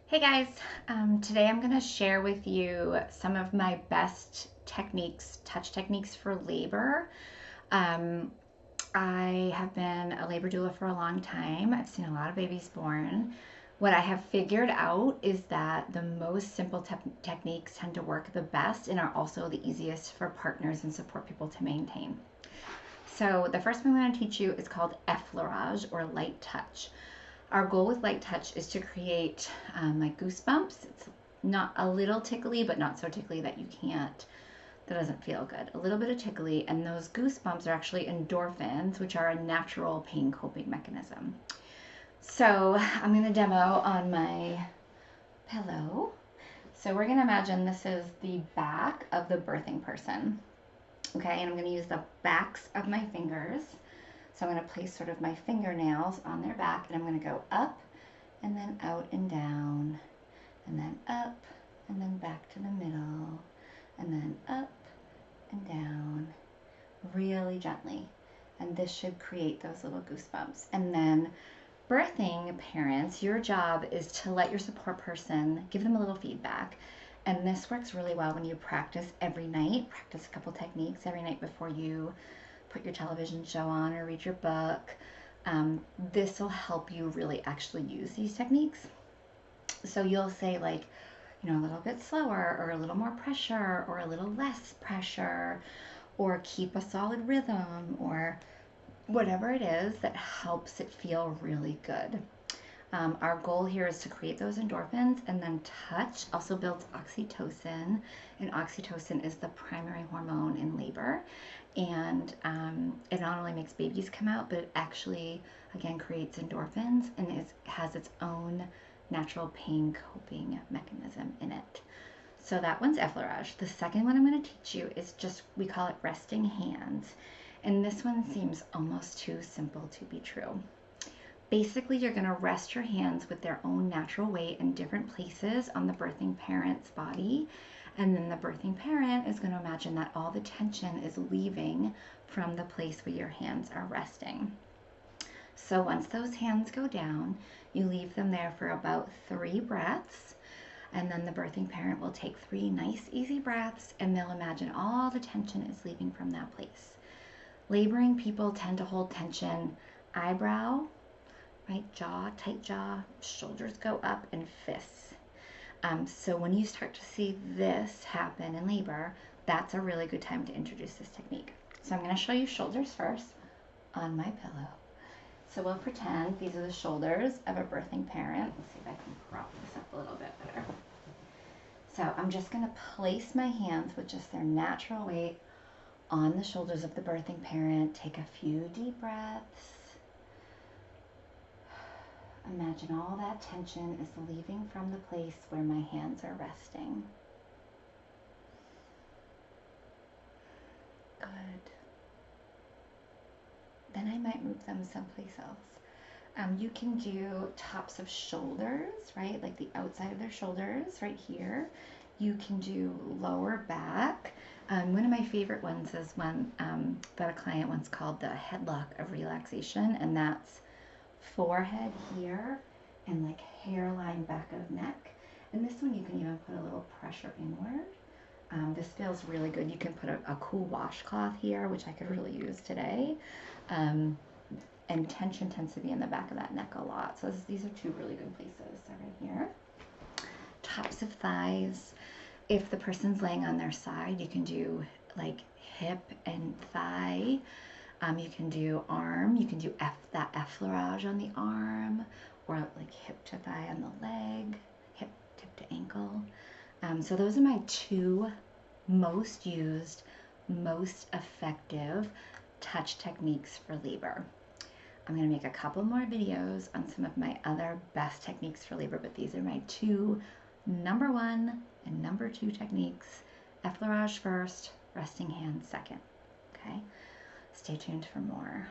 Hey guys, today I'm going to share with you some of my best techniques, touch techniques for labor. Um, I have been a labor doula for a long time. I've seen a lot of babies born. What I have figured out is that the most simple techniques tend to work the best and are also the easiest for partners and support people to maintain. So the first one I'm going to teach you is called effleurage or light touch. Our goal with light touch is to create like goosebumps. It's not a little tickly, but not so tickly that you can't, that doesn't feel good. A little bit of tickly, and those goosebumps are actually endorphins, which are a natural pain coping mechanism. So I'm going to demo on my pillow. So we're going to imagine this is the back of the birthing person. Okay, and I'm going to use the backs of my fingers. So I'm going to place sort of my fingernails on their back, and I'm going to go up and then out and down, and then up and then back to the middle, and then up and down really gently. And this should create those little goosebumps. And then birthing parents, your job is to let your support person give them a little feedback. And this works really well when you practice every night. Practice a couple techniques every night before you put your television show on or read your book. This will help you really actually use these techniques. So you'll say like, a little bit slower or a little more pressure or a little less pressure, or keep a solid rhythm, or whatever it is that helps it feel really good. Our goal here is to create those endorphins, and then touch also builds oxytocin, and oxytocin is the primary hormone in labor. And it not only makes babies come out, but it actually, again, creates endorphins and has its own natural pain coping mechanism in it. So that one's effleurage. The second one I'm going to teach you is just, we call it resting hands. And this one seems almost too simple to be true. Basically, you're going to rest your hands with their own natural weight in different places on the birthing parent's body. And then the birthing parent is going to imagine that all the tension is leaving from the place where your hands are resting. So once those hands go down, you leave them there for about 3 breaths. And then the birthing parent will take 3 nice, easy breaths, and they'll imagine all the tension is leaving from that place. Laboring people tend to hold tension eyebrow, right, jaw, tight jaw, shoulders go up, and fists. So when you start to see this happen in labor, that's a really good time to introduce this technique. So I'm going to show you shoulders first on my pillow. So we'll pretend these are the shoulders of a birthing parent. Let's see if I can prop this up a little bit better. So I'm just going to place my hands with just their natural weight on the shoulders of the birthing parent. Take a few deep breaths. Imagine all that tension is leaving from the place where my hands are resting. Good. Then I might move them someplace else. You can do tops of shoulders, right? Like the outside of their shoulders right here. You can do lower back. One of my favorite ones is one that a client once called the headlock of relaxation, and that's forehead here and like hairline back of neck. And this one you can even put a little pressure inward. This feels really good. You can put a cool washcloth here, which I could really use today. And tension tends to be in the back of that neck a lot. So these are 2 really good places. So right here. Tops of thighs. If the person's laying on their side, you can do like hip and thigh. You can do arm, you can do that effleurage on the arm, or like hip to thigh on the leg, hip tip to ankle. So those are my 2 most used, most effective touch techniques for labor. I'm going to make a couple more videos on some of my other best techniques for labor, but these are my 2 number 1 and number 2 techniques. Effleurage first, resting hands second. Okay? Stay tuned for more.